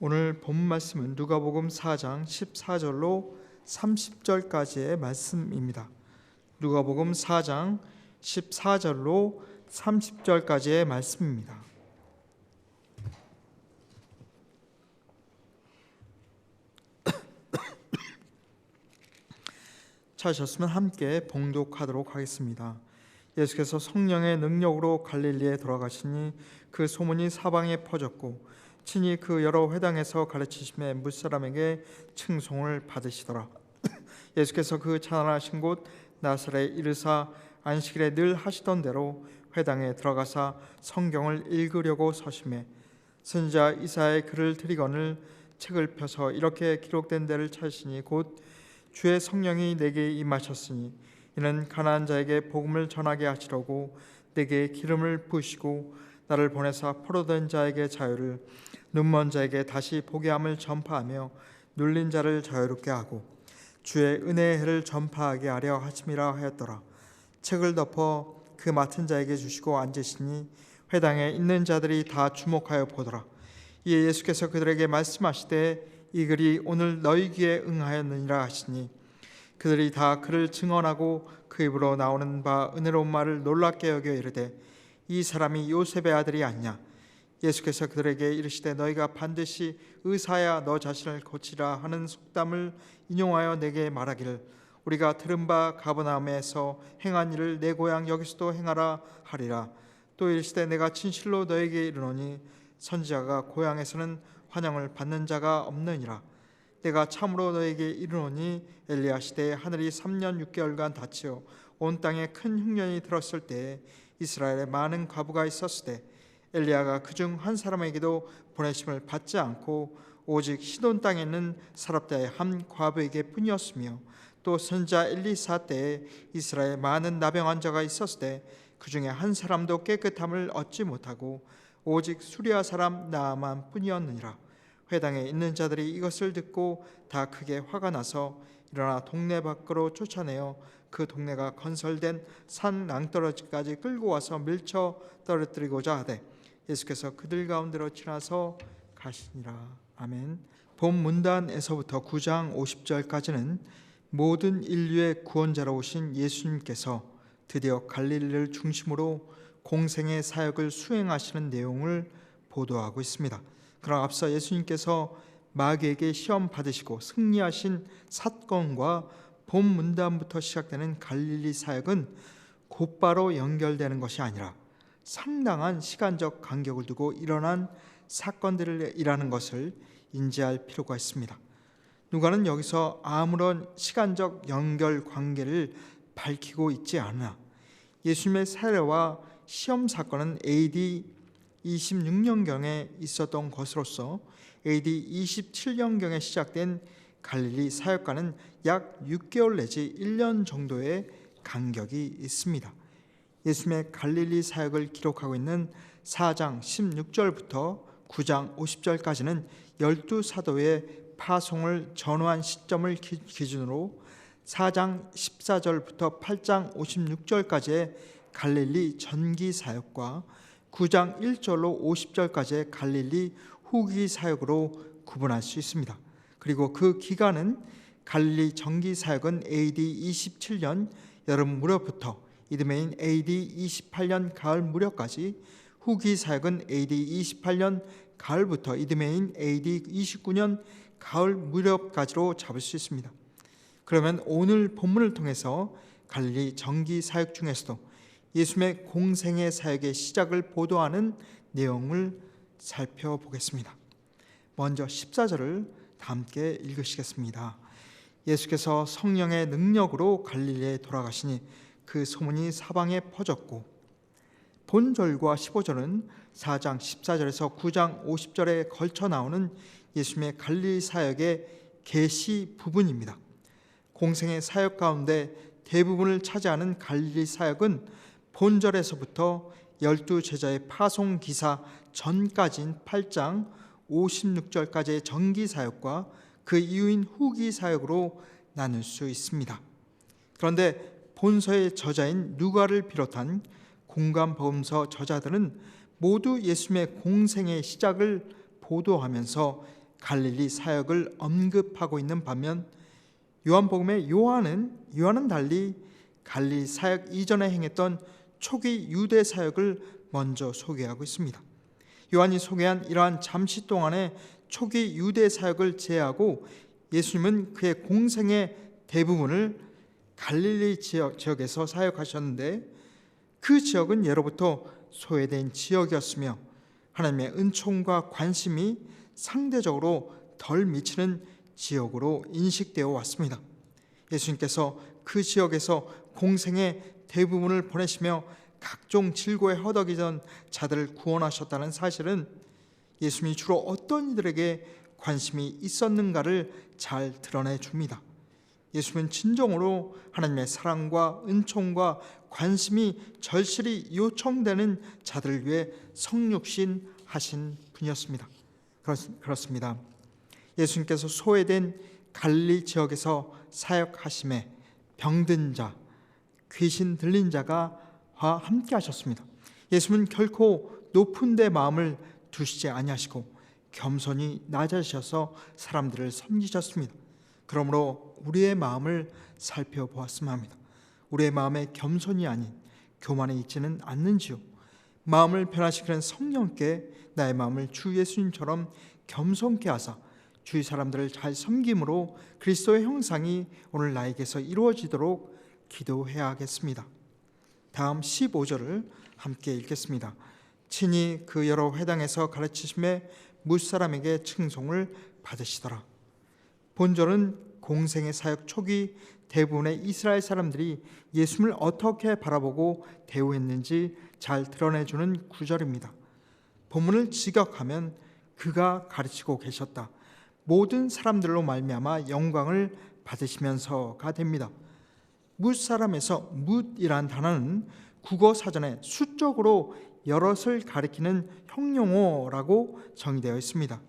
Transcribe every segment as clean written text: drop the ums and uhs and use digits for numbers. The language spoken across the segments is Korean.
오늘 본 말씀은 누가복음 4장 14절로 30절까지의 말씀입니다. 누가복음 4장 14절로 30절까지의 말씀입니다. 찾으셨으면 함께 봉독하도록 하겠습니다. 예수께서 성령의 능력으로 갈릴리에 돌아가시니 그 소문이 사방에 퍼졌고 친히 그 여러 회당에서 가르치심에 무사람에게 칭송을 받으시더라. 예수께서 그 찬란하신 곳 나사렛에 이르사 안식일에 늘 하시던 대로 회당에 들어가사 성경을 읽으려고 서심해 선지자 이사야의 글을 들이거늘 책을 펴서 이렇게 기록된 데를 찾으시니 곧 주의 성령이 내게 임하셨으니 이는 가난한 자에게 복음을 전하게 하시려고 내게 기름을 부으시고 나를 보내사 포로된 자에게 자유를 눈먼 자에게 다시 보게 함을 전파하며 눌린 자를 자유롭게 하고 주의 은혜의 해를 전파하게 하려 하심이라 하였더라. 책을 덮어 그 맡은 자에게 주시고 앉으시니 회당에 있는 자들이 다 주목하여 보더라. 이에 예수께서 그들에게 말씀하시되 이 글이 오늘 너희 귀에 응하였느니라 하시니 그들이 다 그를 증언하고 그 입으로 나오는 바 은혜로운 말을 놀랍게 여겨 이르되 이 사람이 요셉의 아들이 아니냐. 예수께서 그들에게 이르시되 너희가 반드시 의사야 너 자신을 고치라 하는 속담을 인용하여 내게 말하기를 우리가 들은 바 가버나움에서 행한 일을 내 고향 여기서도 행하라 하리라. 또 이르시되 내가 진실로 너에게 이르노니 선지자가 고향에서는 환영을 받는 자가 없느니라. 내가 참으로 너에게 이르노니 엘리야 시대에 하늘이 3년 6개월간 닫히어 온 땅에 큰 흉년이 들었을 때에 이스라엘에 많은 과부가 있었을 때 엘리야가 그중 한 사람에게도 보내심을 받지 않고 오직 시돈 땅에 있는 사렙다의 한 과부에게 뿐이었으며 또 선지자 엘리사 때에 이스라엘에 많은 나병 자가 있었을 때 그중에 한 사람도 깨끗함을 얻지 못하고 오직 수리아 사람 나아만 뿐이었느니라. 회당에 있는 자들이 이것을 듣고 다 크게 화가 나서 일어나 동네 밖으로 쫓아내어 그 동네가 건설된 산 낭떠러지까지 끌고 와서 밀쳐 떨어뜨리고자 하되 예수께서 그들 가운데로 지나서 가시니라. 아멘. 본 문단에서부터 9장 50절까지는 모든 인류의 구원자로 오신 예수님께서 드디어 갈릴리를 중심으로 공생의 사역을 수행하시는 내용을 보도하고 있습니다. 그러나 앞서 예수님께서 마귀에게 시험 받으시고 승리하신 사건과 본 문단부터 시작되는 갈릴리 사역은 곧바로 연결되는 것이 아니라 상당한 시간적 간격을 두고 일어난 사건들이라는 것을 인지할 필요가 있습니다. 누가는 여기서 아무런 시간적 연결 관계를 밝히고 있지 않으나 예수님의 사례와 시험 사건은 AD 26년경에 있었던 것으로서 AD 27년경에 시작된 갈릴리 사역과는 약 6개월 내지 1년 정도의 간격이 있습니다. 예수님의 갈릴리 사역을 기록하고 있는 4장 16절부터 9장 50절까지는 12사도의 파송을 전후한 시점을 기준으로 4장 14절부터 8장 56절까지의 갈릴리 전기 사역과 9장 1절로 50절까지의 갈릴리 후기 사역으로 구분할 수 있습니다. 그리고 그 기간은 갈릴리 전기 사역은 AD 27년 여름 무렵부터 이듬해인 AD 28년 가을 무렵까지, 후기 사역은 AD 28년 가을부터 이듬해인 AD 29년 가을 무렵까지로 잡을 수 있습니다. 그러면 오늘 본문을 통해서 갈릴리 전기 사역 중에서도 예수님의 공생의 사역의 시작을 보도하는 내용을 살펴보겠습니다. 먼저 14절을 다 함께 읽으시겠습니다. 예수께서 성령의 능력으로 갈릴리에 돌아가시니 그 소문이 사방에 퍼졌고, 본절과 15절은 4장 14절에서 9장 50절에 걸쳐 나오는 예수님의 갈릴리 사역의 계시 부분입니다. 공생의 사역 가운데 대부분을 차지하는 갈릴리 사역은 본절에서부터 12제자의 파송 기사 전까지인 8장 56절까지의 전기 사역과 그 이후인 후기 사역으로 나눌 수 있습니다. 그런데 본서의 저자인 누가를 비롯한 공관복음서 저자들은 모두 예수님의 공생의 시작을 보도하면서 갈릴리 사역을 언급하고 있는 반면 요한복음의 요한은 달리 갈릴리 사역 이전에 행했던 초기 유대 사역을 먼저 소개하고 있습니다. 요한이 소개한 이러한 잠시 동안의 초기 유대 사역을 제외하고 예수님은 그의 공생의 대부분을 갈릴리 지역에서 사역하셨는데, 그 지역은 예로부터 소외된 지역이었으며 하나님의 은총과 관심이 상대적으로 덜 미치는 지역으로 인식되어 왔습니다. 예수님께서 그 지역에서 공생의 대부분을 보내시며 각종 질고에 허덕이던 자들을 구원하셨다는 사실은 예수님이 주로 어떤 이들에게 관심이 있었는가를 잘 드러내 줍니다. 예수님은 진정으로 하나님의 사랑과 은총과 관심이 절실히 요청되는 자들을 위해 성육신 하신 분이었습니다. 그렇습니다. 예수님께서 소외된 갈릴리 지역에서 사역하심에 병든 자, 귀신 들린 자가 함께 하셨습니다. 예수님은 결코 높은 데 마음을 두시지 아니하시고 겸손히 낮아지셔서 사람들을 섬기셨습니다. 그러므로 우리의 마음을 살펴보았으면 합니다. 우리의 마음에 겸손이 아닌 교만이 있지는 않는지요? 마음을 변화시키는 성령께 나의 마음을 주 예수님처럼 겸손케 하사 주위 사람들을 잘 섬김으로 그리스도의 형상이 오늘 나에게서 이루어지도록 기도해야겠습니다. 다음 15절을 함께 읽겠습니다. 친히 그 여러 회당에서 가르치심에 무사람에게 칭송을 받으시더라. 본절은 공생의 사역 초기 대부분의 이스라엘 사람들이 예수님을 어떻게 바라보고 대우했는지 잘 드러내주는 구절입니다. 본문을 직역하면 그가 가르치고 계셨다, 모든 사람들로 말미암아 영광을 받으시면서가 됩니다. 뭇사람에서 뭇이란 단어는 국어 사전에 수적으로 여럿을 가리키는 형용어라고 정의되어 있습니다.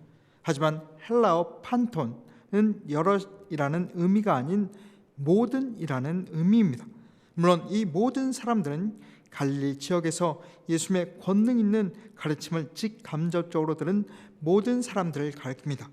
하지만 헬라어 판톤은 여럿이라는 의미가 아닌 모든이라는 의미입니다. 물론 이 모든 사람들은 갈릴리 지역에서 예수님의 권능 있는 가르침을 직간접적으로 들은 모든 사람들을 가리킵니다.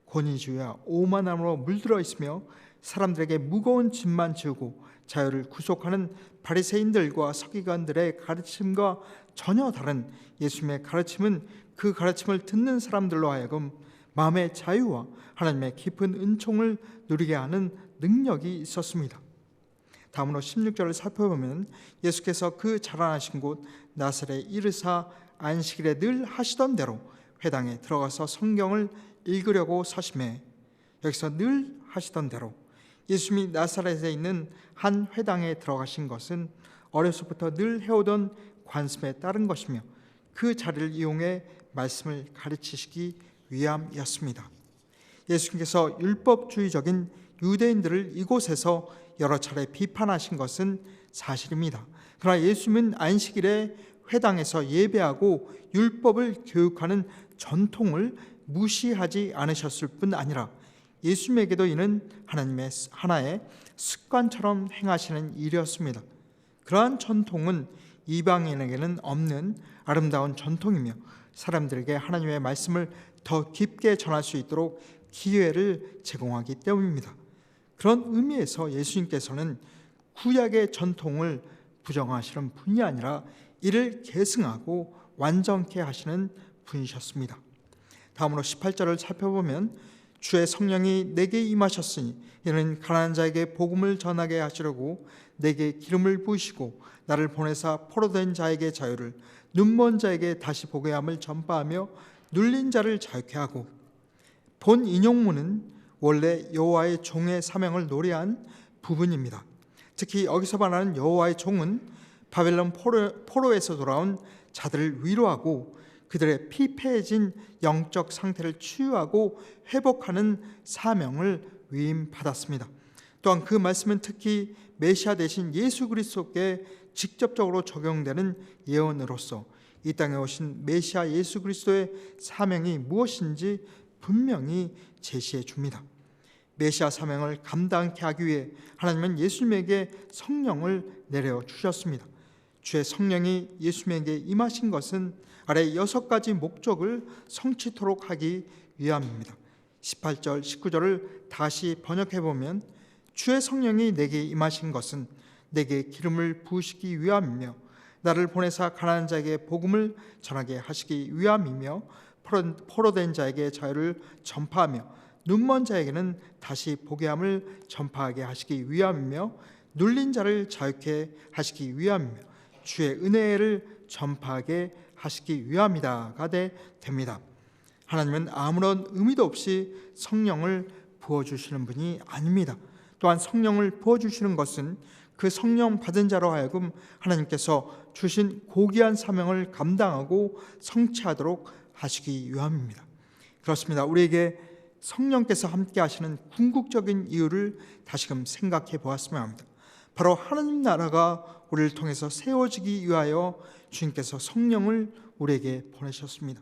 권위주의와 오만함으로 물들어 있으며 사람들에게 무거운 짐만 지우고 자유를 구속하는 바리새인들과 서기관들의 가르침과 전혀 다른 예수님의 가르침은 그 가르침을 듣는 사람들로 하여금 마음의 자유와 하나님의 깊은 은총을 누리게 하는 능력이 있었습니다. 다음으로 16절을 살펴보면 예수께서 그 자라나신 곳 나사렛에 이르사 안식일에 늘 하시던 대로 회당에 들어가서 성경을 읽으려고 서심해, 여기서 늘 하시던 대로 예수님이 나사렛에 있는 한 회당에 들어가신 것은 어려서부터 늘 해오던 관습에 따른 것이며 그 자리를 이용해 말씀을 가르치시기 위함이었습니다. 예수님께서 율법주의적인 유대인들을 이곳에서 여러 차례 비판하신 것은 사실입니다. 그러나 예수님은 안식일에 회당에서 예배하고 율법을 교육하는 전통을 무시하지 않으셨을 뿐 아니라 예수님에게도 이는 하나님의 하나의 습관처럼 행하시는 일이었습니다. 그러한 전통은 이방인에게는 없는 아름다운 전통이며 사람들에게 하나님의 말씀을 더 깊게 전할 수 있도록 기회를 제공하기 때문입니다. 그런 의미에서 예수님께서는 구약의 전통을 부정하시는 분이 아니라 이를 계승하고 완전케 하시는 분이셨습니다. 다음으로 18절을 살펴보면 주의 성령이 내게 임하셨으니 이는 가난한 자에게 복음을 전하게 하시려고 내게 기름을 부으시고 나를 보내사 포로된 자에게 자유를, 눈먼 자에게 다시 보게 함을 전파하며 눌린 자를 자유케 하고. 본 인용문은 원래 여호와의 종의 사명을 노래한 부분입니다. 특히 여기서 말하는 여호와의 종은 바벨론 포로에서 돌아온 자들을 위로하고 그들의 피폐해진 영적 상태를 치유하고 회복하는 사명을 위임받았습니다. 또한 그 말씀은 특히 메시아 대신 예수 그리스도께 직접적으로 적용되는 예언으로서 이 땅에 오신 메시아 예수 그리스도의 사명이 무엇인지 분명히 제시해 줍니다. 메시아 사명을 감당케 하기 위해 하나님은 예수님에게 성령을 내려 주셨습니다. 주의 성령이 예수님에게 임하신 것은 아래 6가지 목적을 성취토록 하기 위함입니다. 18절, 19절을 다시 번역해 보면 주의 성령이 내게 임하신 것은 내게 기름을 부으시기 위함이며 나를 보내사 가난한 자에게 복음을 전하게 하시기 위함이며 포로된 자에게 자유를 전파하며 눈먼 자에게는 다시 보게 함을 전파하게 하시기 위함이며 눌린 자를 자유케 하시기 위함이며 주의 은혜를 전파하게 하시기 위함이다가 됩니다. 하나님은 아무런 의미도 없이 성령을 부어주시는 분이 아닙니다. 또한 성령을 부어주시는 것은 그 성령 받은 자로 하여금 하나님께서 주신 고귀한 사명을 감당하고 성취하도록 하시기 위함입니다. 그렇습니다. 우리에게 성령께서 함께 하시는 궁극적인 이유를 다시금 생각해 보았으면 합니다. 바로 하나님 나라가 우리를 통해서 세워지기 위하여 주님께서 성령을 우리에게 보내셨습니다.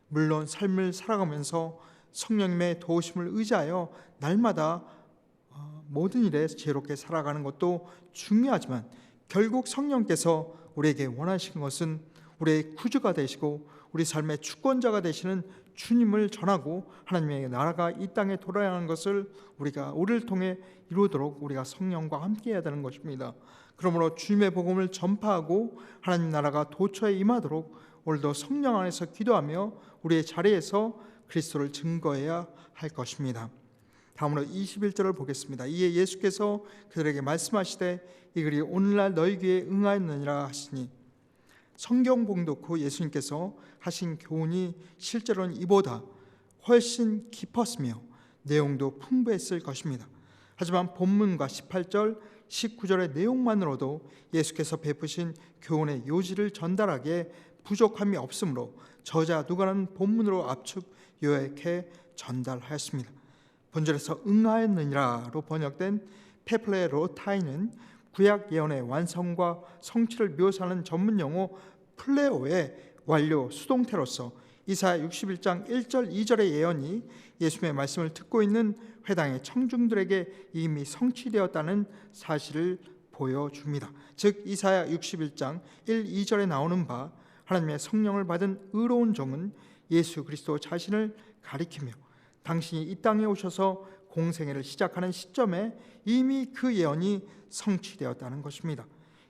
물론 삶을 살아가면서 성령님의 도우심을 의지하여 날마다 모든 일에 지혜롭게 살아가는 것도 중요하지만 결국 성령께서 우리에게 원하시는 것은 우리의 구주가 되시고 우리 삶의 주권자가 되시는 주님을 전하고 하나님의 나라가 이 땅에 돌아가는 것을 우리를 통해 이루도록 우리가 성령과 함께 해야 되는 것입니다. 그러므로 주님의 복음을 전파하고 하나님 나라가 도처에 임하도록 오늘도 성령 안에서 기도하며 우리의 자리에서 그리스도를 증거해야 할 것입니다. 다음으로 21절을 보겠습니다. 이에 예수께서 그들에게 말씀하시되 이 글이 오늘날 너희 귀에 응하였느니라 하시니, 성경 봉독 후 예수님께서 하신 교훈이 실제로는 이보다 훨씬 깊었으며 내용도 풍부했을 것입니다. 하지만 본문과 18절, 19절의 내용만으로도 예수께서 베푸신 교훈의 요지를 전달하기에 부족함이 없으므로 저자 누가는 본문으로 압축 요약해 전달하였습니다. 본절에서 응하였느니라로 번역된 페플레로타이는 구약 예언의 완성과 성취를 묘사하는 전문 용어 플레오의 완료 수동태로서 이사야 61장 1절 2절의 예언이 예수님의 말씀을 듣고 있는 회당의 청중들에게 이미 성취되었다는 사실을 보여줍니다. 즉 이사야 61장 1, 2절에 나오는 바 하나님의 성령을 받은 의로운 종은 예수 그리스도 자신을 가리키며 당신이 이 땅에 오셔서 공생애를 시작하는 시점에 이미 그 예언이 성취되었다는 것입니다.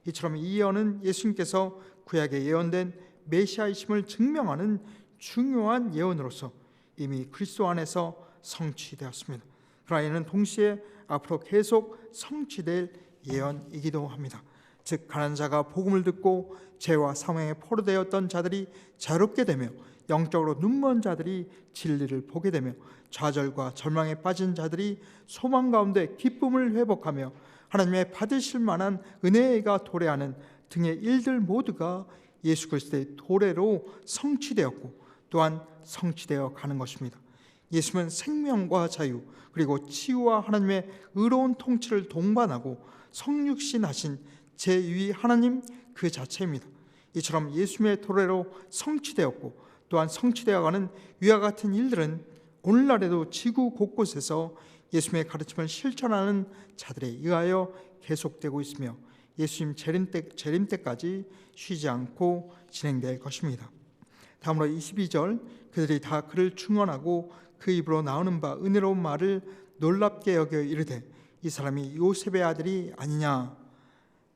이처럼 이 예언은 예수님께서 구약에 예언된 메시아이심을 증명하는 중요한 예언으로서 이미 그리스도 안에서 성취되었습니다. 그러나 이는 동시에 앞으로 계속 성취될 예언이기도 합니다. 즉 가난한 자가 복음을 듣고 죄와 사망에 포로되었던 자들이 자유롭게 되며 영적으로 눈먼 자들이 진리를 보게 되며 좌절과 절망에 빠진 자들이 소망 가운데 기쁨을 회복하며 하나님의 받으실 만한 은혜가 도래하는 등의 일들 모두가 예수 그리스도의 도래로 성취되었고 또한 성취되어 가는 것입니다. 예수는 생명과 자유 그리고 치유와 하나님의 의로운 통치를 동반하고 성육신하신 제2위 하나님 그 자체입니다. 이처럼 예수님의 도래로 성취되었고 또한 성취되어가는 위와 같은 일들은 오늘날에도 지구 곳곳에서 예수님의 가르침을 실천하는 자들에 의하여 계속되고 있으며 예수님 재림 때까지 쉬지 않고 진행될 것입니다. 다음으로 22절, 그들이 다 그를 충원하고 그 입으로 나오는 바 은혜로운 말을 놀랍게 여겨 이르되 이 사람이 요셉의 아들이 아니냐.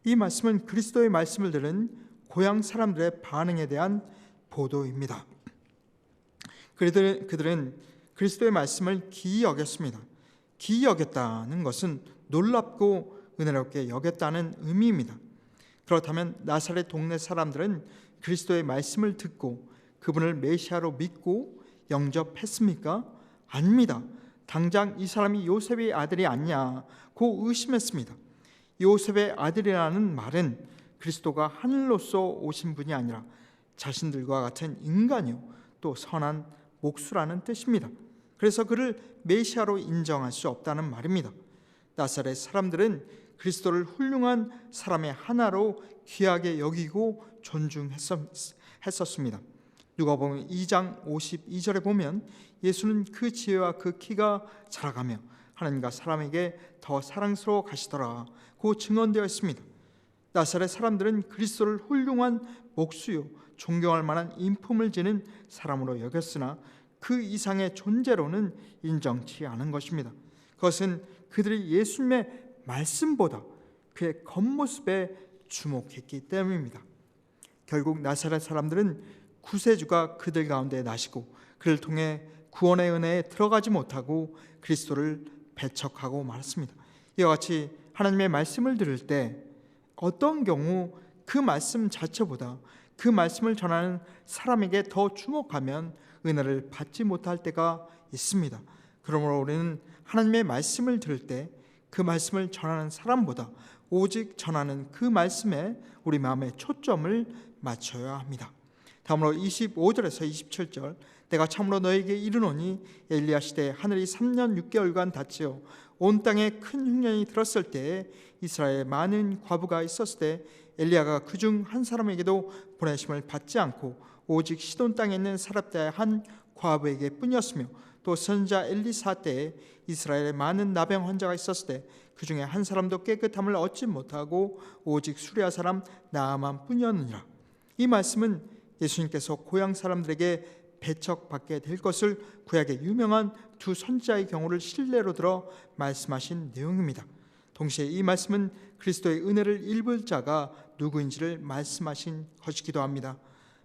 이 말씀은 그리스도의 말씀을 들은 고향 사람들의 반응에 대한 보도입니다. 그들은 그리스도의 말씀을 기이 여겼습니다. 기이 여겼다는 것은 놀랍고 은혜롭게 여겼다는 의미입니다. 그렇다면 나사렛 동네 사람들은 그리스도의 말씀을 듣고 그분을 메시아로 믿고 영접했습니까? 아닙니다. 당장 이 사람이 요셉의 아들이 아니냐고 의심했습니다. 요셉의 아들이라는 말은 그리스도가 하늘로서 오신 분이 아니라 자신들과 같은 인간이요 또 선한 목수라는 뜻입니다. 그래서 그를 메시아로 인정할 수 없다는 말입니다. 나사렛 사람들은 그리스도를 훌륭한 사람의 하나로 귀하게 여기고 존중했었습니다. 누가복음 2장 52절에 보면 예수는 그 지혜와 그 키가 자라가며 하나님과 사람에게 더 사랑스러워 가시더라고 증언되어 있습니다. 나사렛 사람들은 그리스도를 훌륭한 목수요 존경할 만한 인품을 지닌 사람으로 여겼으나 그 이상의 존재로는 인정치 않은 것입니다. 그것은 그들이 예수님의 말씀보다 그의 겉모습에 주목했기 때문입니다. 결국 나사렛 사람들은 구세주가 그들 가운데 나시고 그를 통해 구원의 은혜에 들어가지 못하고 그리스도를 배척하고 말았습니다. 이와 같이 하나님의 말씀을 들을 때 어떤 경우 그 말씀 자체보다 그 말씀을 전하는 사람에게 더 주목하면 은혜를 받지 못할 때가 있습니다. 그러므로 우리는 하나님의 말씀을 들을 때 그 말씀을 전하는 사람보다 오직 전하는 그 말씀에 우리 마음의 초점을 맞춰야 합니다. 다음으로 25절에서 27절, 내가 참으로 너에게 이르노니 엘리야 시대에 하늘이 3년 6개월간 닫지어 온 땅에 큰 흉년이 들었을 때에 이스라엘에 많은 과부가 있었을 때 엘리야가 그중 한 사람에게도 보내심을 받지 않고 오직 시돈 땅에 있는 사렙다의 한 과부에게 뿐이었으며, 또 선지자 엘리사 때에 이스라엘에 많은 나병 환자가 있었을 때 그 중에 한 사람도 깨끗함을 얻지 못하고 오직 수리아 사람 나아만 뿐이었느니라. 이 말씀은 예수님께서 고향 사람들에게 배척받게 될 것을 구약의 유명한 두 선지자의 경우를 실례로 들어 말씀하신 내용입니다. 동시에 이 말씀은 그리스도의 은혜를 입을 자가 누구인지를 말씀하신 것이기도 합니다.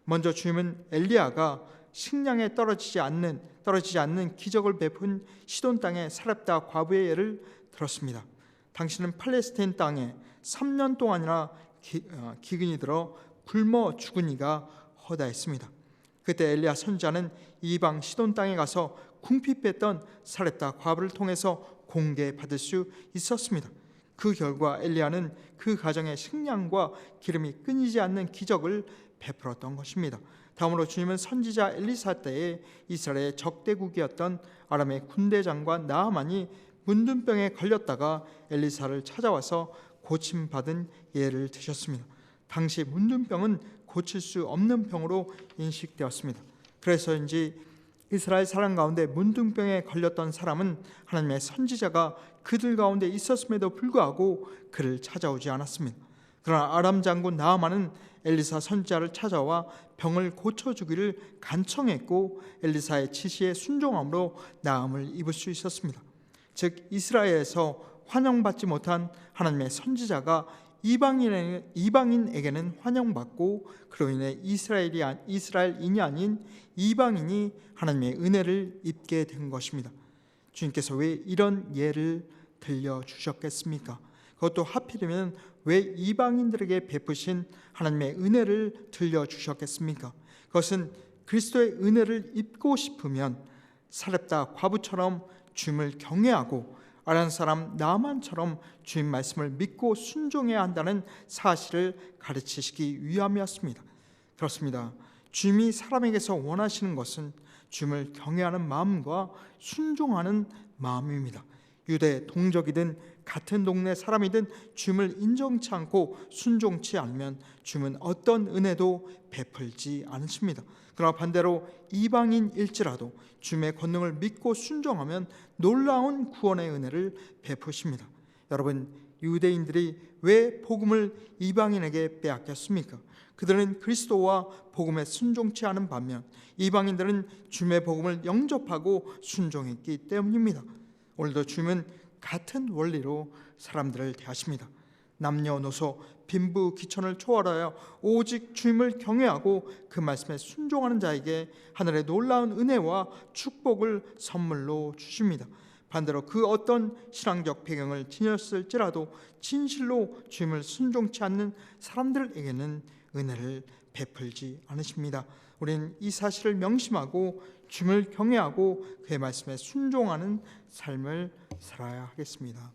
먼저 주님은 엘리야가 식량에 떨어지지 않는 기적을 베푼 시돈 땅의 사렙다 과부의 예를 들었습니다. 당신은 팔레스타인 땅에 3년 동안이나 기근이 들어 굶어 죽은 이가 허다했습니다. 그때 엘리야 선지자는 이방 시돈 땅에 가서 궁핍 뺐던 사렙다 과부를 통해서 공개받을 수 있었습니다. 그 결과 엘리야는 그 가정에 식량과 기름이 끊이지 않는 기적을 베풀었던 것입니다. 다음으로 주님은 선지자 엘리사 때에 이스라엘의 적대국이었던 아람의 군대 장관 나아만이 문둥병에 걸렸다가 엘리사를 찾아와서 고침받은 예를 드셨습니다. 당시 문둥병은 고칠 수 없는 병으로 인식되었습니다. 그래서인지 이스라엘 사람 가운데 문둥병에 걸렸던 사람은 하나님의 선지자가 그들 가운데 있었음에도 불구하고 그를 찾아오지 않았습니다. 그러나 아람 장군 나아만은 엘리사 선지자를 찾아와 병을 고쳐주기를 간청했고 이스라엘의 지시에 순종함으로 나음을 입을 수 있었습니다. 즉 이스라엘에서 환영받지 못한 하나님의 선지자가 이방인에게는 환영받고 그로 인해 이스라엘인이 아닌 이방인이 하나님의 은혜를 입게 된 것입니다. 주님께서 왜 이런 예를 들려주셨겠습니까? 그것도 하필이면 왜 이방인들에게 베푸신 하나님의 은혜를 들려주셨겠습니까? 그것은 그리스도의 은혜를 입고 싶으면 사렙다 과부처럼 주님을 경외하고 아람 사람 나만처럼 주님 말씀을 믿고 순종해야 한다는 사실을 가르치시기 위함이었습니다. 그렇습니다. 주님이 사람에게서 원하시는 것은 주님을 경외하는 마음과 순종하는 마음입니다. 유대 동족이든 같은 동네 사람이든 주님을 인정치 않고 순종치 않으면 주님은 어떤 은혜도 베풀지 않으십니다. 그러나 반대로 이방인일지라도 주님의 권능을 믿고 순종하면 놀라운 구원의 은혜를 베푸십니다. 여러분, 유대인들이 왜 복음을 이방인에게 빼앗겼습니까? 그들은 그리스도와 복음에 순종치 않은 반면 이방인들은 주님의 복음을 영접하고 순종했기 때문입니다. 오늘도 주님은 같은 원리로 사람들을 대하십니다. 남녀노소 빈부 귀천을 초월하여 오직 주님을 경외하고 그 말씀에 순종하는 자에게 하늘의 놀라운 은혜와 축복을 선물로 주십니다. 반대로 그 어떤 신앙적 배경을 지녔을지라도 진실로 주님을 순종치 않는 사람들에게는 은혜를 베풀지 않으십니다. 우리는 이 사실을 명심하고 주님을 경외하고 그의 말씀에 순종하는 삶을 살아야 하겠습니다.